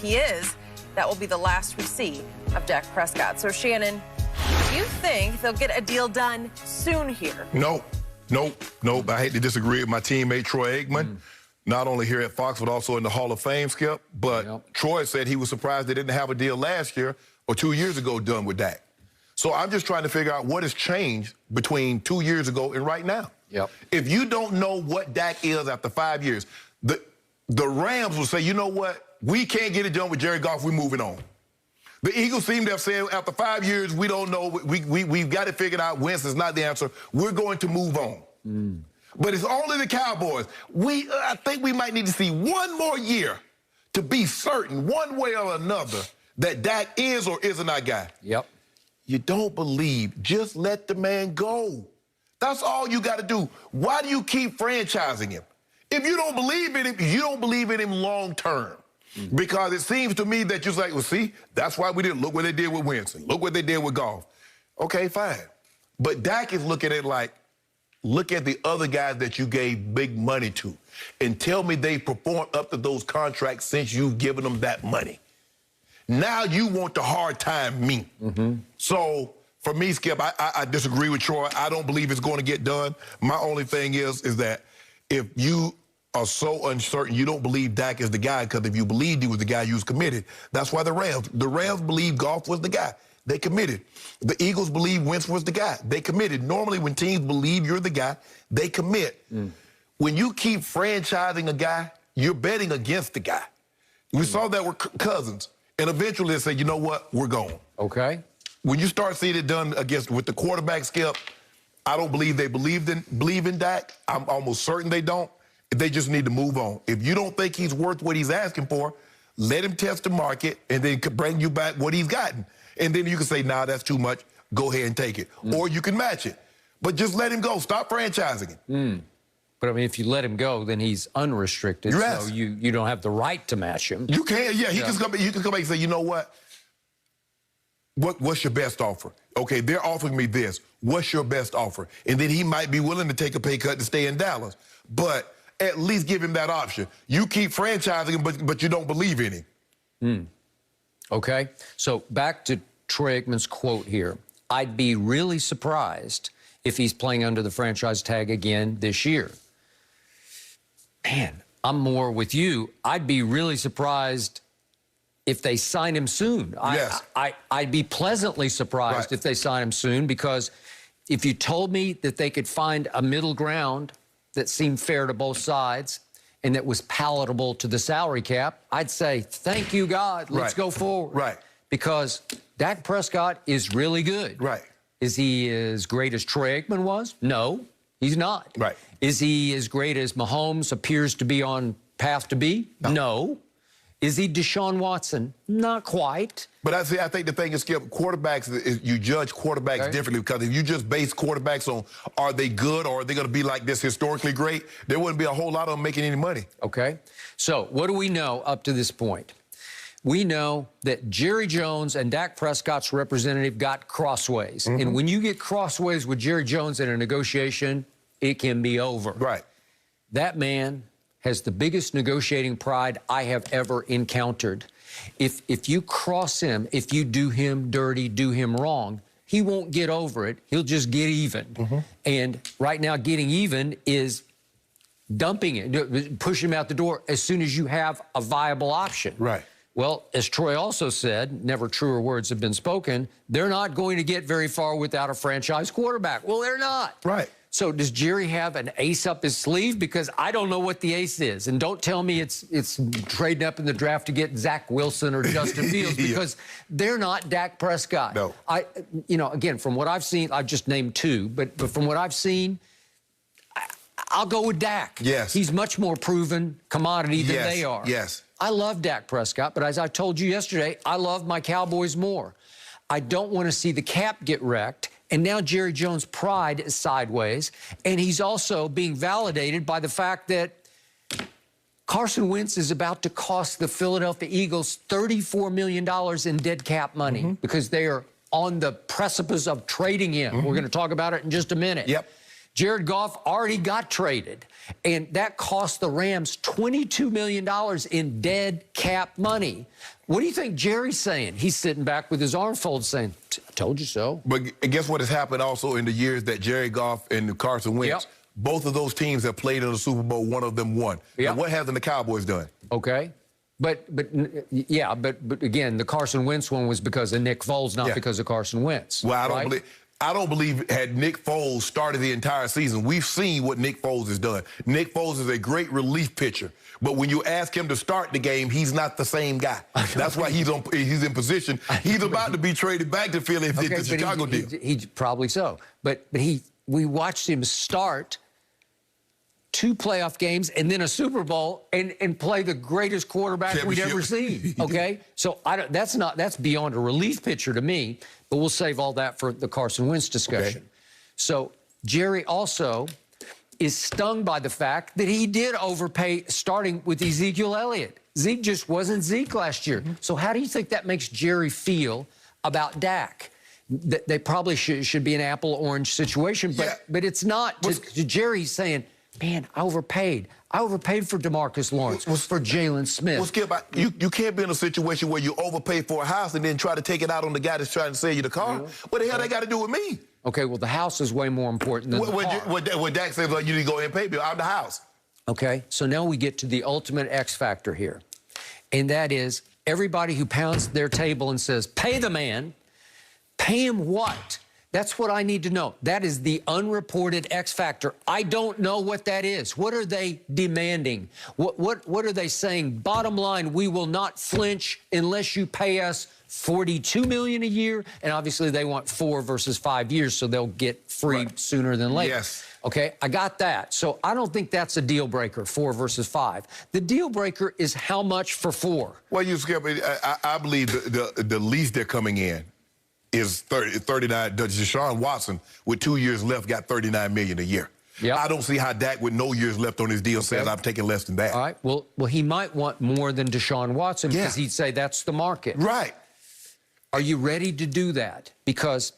he is, that will be the last we see of Dak Prescott. So, Shannon, do you think they'll get a deal done soon here? Nope. I hate to disagree with my teammate Troy Aikman, not only here at Fox, but also in the Hall of Fame, Skip. But Troy said he was surprised they didn't have a deal last year or 2 years ago done with Dak. So I'm just trying to figure out what has changed between 2 years ago and right now. If you don't know what Dak is after 5 years, the Rams will say, you know what? We can't get it done with Jared Goff. We're moving on. The Eagles seem to have said after 5 years, we don't know. We've got it figured out. Wentz is not the answer. We're going to move on. But it's only the Cowboys. I think we might need to see one more year to be certain, one way or another, that Dak is or isn't our guy. You don't believe, just let the man go. That's all you got to do. Why do you keep franchising him? If you don't believe in him, you don't believe in him long term. Because it seems to me that you're like, well, see, that's why we didn't. Look what they did with Winston. Look what they did with Goff. Okay, fine. But Dak is looking at it like, look at the other guys that you gave big money to and tell me they performed up to those contracts since you've given them that money. Now you want to hard time me. So for me, Skip, I disagree with Troy. I don't believe it's going to get done. My only thing is that if you are so uncertain, you don't believe Dak is the guy, because if you believed he was the guy, you was committed. That's why the Rams believed Goff was the guy. They committed. The Eagles believe Wentz was the guy. They committed. Normally, when teams believe you're the guy, they commit. When you keep franchising a guy, you're betting against the guy. We saw that with Cousins, and eventually they said, you know what, we're going. When you start seeing it done with the quarterback, Skip, I don't believe they believe in Dak. I'm almost certain they don't. They just need to move on. If you don't think he's worth what he's asking for, let him test the market and then bring you back what he's gotten. And then you can say, nah, that's too much. Go ahead and take it. Or you can match it. But just let him go. Stop franchising him. But, I mean, if you let him go, then he's unrestricted. So you don't have the right to match him. You can, yeah. He can come back and say, you know what? What's your best offer? Okay, they're offering me this. What's your best offer? And then he might be willing to take a pay cut to stay in Dallas. But at least give him that option. You keep franchising him, but you don't believe in him. Okay, so back to Troy Aikman's quote here. I'd be really surprised if he's playing under the franchise tag again this year. Man, I'm more with you. I'd be really surprised if they sign him soon. I'd be pleasantly surprised if they sign him soon, because if you told me that they could find a middle ground that seemed fair to both sides and that was palatable to the salary cap, I'd say, thank you, God, let's go forward. Because Dak Prescott is really good. Is he as great as Troy Aikman was? No, he's not. Is he as great as Mahomes appears to be on path to be? No. Is he Deshaun Watson? Not quite. But I think the thing is, Skip, quarterbacks, you judge quarterbacks differently, because if you just base quarterbacks on are they good or are they going to be like this historically great, there wouldn't be a whole lot of them making any money. So what do we know up to this point? We know that Jerry Jones and Dak Prescott's representative got crossways. And when you get crossways with Jerry Jones in a negotiation, it can be over. That man has the biggest negotiating pride I have ever encountered. If you cross him, if you do him dirty, do him wrong, he won't get over it. He'll just get even. And right now, getting even is dumping it, pushing him out the door as soon as you have a viable option. Well, as Troy also said, never truer words have been spoken, they're not going to get very far without a franchise quarterback. Well, they're not. So does Jerry have an ace up his sleeve? Because I don't know what the ace is. And don't tell me it's trading up in the draft to get Zach Wilson or Justin Fields, because they're not Dak Prescott. Again, from what I've seen, I've just named two, but from what I've seen, I'll go with Dak. He's much more proven commodity than they are. I love Dak Prescott, but as I told you yesterday, I love my Cowboys more. I don't want to see the cap get wrecked. And now Jerry Jones' pride is sideways. And he's also being validated by the fact that Carson Wentz is about to cost the Philadelphia Eagles $34 million in dead cap money because they are on the precipice of trading him. We're going to talk about it in just a minute. Jared Goff already got traded, and that cost the Rams $22 million in dead cap money. What do you think Jerry's saying? He's sitting back with his arm folded saying, I told you so. But guess what has happened also in the years that Jared Goff and Carson Wentz, both of those teams have played in the Super Bowl, one of them won. Yep. And what have the Cowboys done? Okay. But again, the Carson Wentz one was because of Nick Foles, not because of Carson Wentz. Well, I don't believe had Nick Foles started the entire season, we've seen what Nick Foles has done. Nick Foles is a great relief pitcher, but when you ask him to start the game, he's not the same guy. That's why he's in position. He's about to be traded back to Philly if it's the Chicago deal. He probably so. But we watched him start 2 playoff games and then a Super Bowl and play the greatest quarterback we'd ever seen. Okay, so that's beyond a relief pitcher to me. But we'll save all that for the Carson Wentz discussion. Okay. So Jerry also is stung by the fact that he did overpay starting with Ezekiel Elliott. Zeke just wasn't Zeke last year. So how do you think that makes Jerry feel about Dak? They probably should be an apple-orange situation, but it's not. To Jerry's saying, man, I overpaid. I overpaid for DeMarcus Lawrence, for Jalen Smith. Well, Skip, you can't be in a situation where you overpay for a house and then try to take it out on the guy that's trying to sell you the car. What the hell that got to do with me? Okay, well, the house is way more important than the car. What Dak says, like, you need to go ahead and pay me. I'm the house. Okay, so now we get to the ultimate X factor here, and that is everybody who pounds their table and says, pay the man, pay him what? That's what I need to know. That is the unreported X factor. I don't know what that is. What are they demanding? What are they saying? Bottom line, we will not flinch unless you pay us $42 million a year. And obviously they want 4 versus 5 years, so they'll get free sooner than later. Yes. Okay, I got that. So I don't think that's a deal breaker, 4 versus 5. The deal breaker is how much for 4. Well, you Skip, I believe the least they're coming in is 39. Deshaun Watson, with 2 years left, got $39 million a year. Yep. I don't see how Dak, with no years left on his deal, says I'm taking less than that. All right. Well, he might want more than Deshaun Watson because he'd say that's the market. Right. Are you ready to do that? Because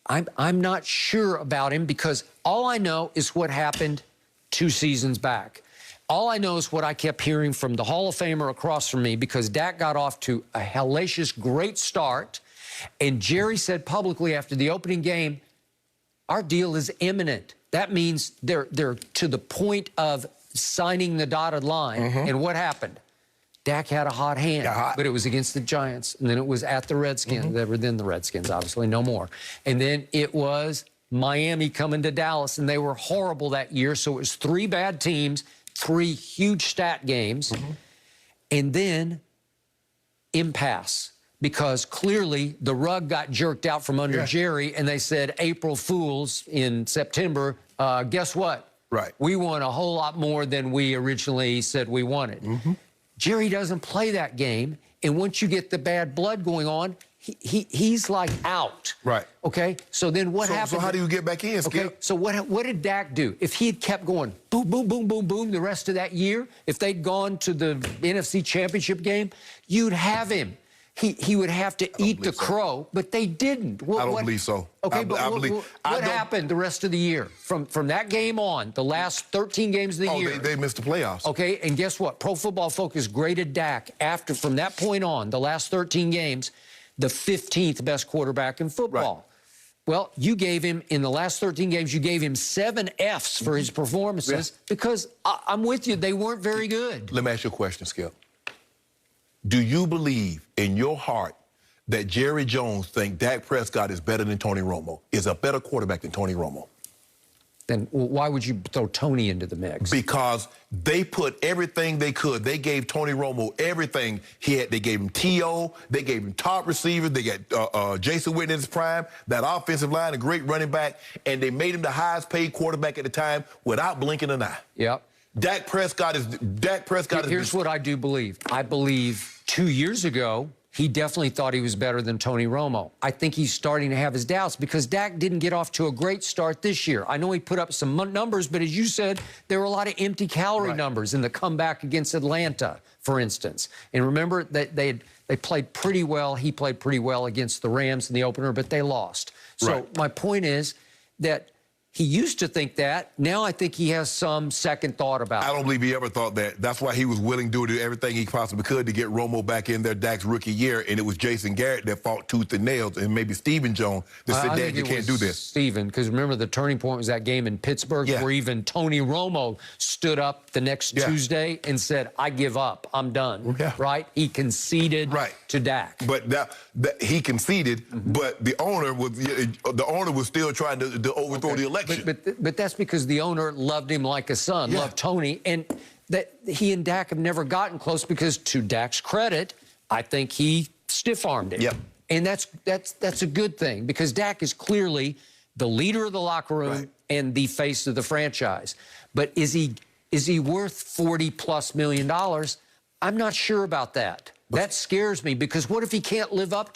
I'm not sure about him, because all I know is what happened 2 seasons back. All I know is what I kept hearing from the Hall of Famer across from me, because Dak got off to a hellacious great start. And Jerry said publicly after the opening game, our deal is imminent. That means they're to the point of signing the dotted line. And what happened? Dak had a hot hand, but it was against the Giants. And then it was at the Redskins. They were then the Redskins, obviously, no more. And then it was Miami coming to Dallas, and they were horrible that year. So it was 3 bad teams, 3 huge stat games, and then impasse. Because clearly the rug got jerked out from under Jerry, and they said, April Fools in September, guess what? Right. We want a whole lot more than we originally said we wanted. Jerry doesn't play that game, and once you get the bad blood going on, he's like out. Right. Okay? So then what happened? So how do you get back in, Skip? Okay, so what did Dak do? If he had kept going boom, boom, boom, boom, boom the rest of that year, if they'd gone to the NFC Championship game, you'd have him. He would have to eat the crow, but they didn't. I don't believe so. Okay, but what happened the rest of the year? From that game on, the last 13 games of the year. They missed the playoffs. Okay, and guess what? Pro Football Focus graded Dak from that point on, the last 13 games, the 15th best quarterback in football. Right. Well, you gave him, in the last 13 games, you gave him 7 Fs for his performances because I'm with you, they weren't very good. Let me ask you a question, Skip. Do you believe in your heart that Jerry Jones thinks Dak Prescott is better than Tony Romo, is a better quarterback than Tony Romo? Then why would you throw Tony into the mix? Because they put everything they could. They gave Tony Romo everything he had. They gave him T.O., they gave him top receivers, they got Jason Witten in his prime, that offensive line, a great running back, and they made him the highest paid quarterback at the time without blinking an eye. Yep. Dak Prescott is. Here's what I do believe. I believe 2 years ago, he definitely thought he was better than Tony Romo. I think he's starting to have his doubts because Dak didn't get off to a great start this year. I know he put up some numbers, but as you said, there were a lot of empty calorie numbers in the comeback against Atlanta, for instance. And remember that they played pretty well. He played pretty well against the Rams in the opener, but they lost. So my point is that He used to think that. Now I think he has some second thought about it. I don't believe he ever thought that. That's why he was willing to do everything he possibly could to get Romo back in there Dak's rookie year, and it was Jason Garrett that fought tooth and nails, and maybe Stephen Jones that said, Dad, you can't do this. Stephen, because remember the turning point was that game in Pittsburgh where even Tony Romo stood up the next Tuesday and said, I give up. I'm done. Right? He conceded to Dak. But he conceded, but the owner was still trying to overthrow the election. But that's because the owner loved him like a son, loved Tony, and that he and Dak have never gotten close because, to Dak's credit, I think he stiff-armed him. And that's a good thing because Dak is clearly the leader of the locker room and the face of the franchise. But is he worth $40+ million? I'm not sure about that. That scares me because what if he can't live up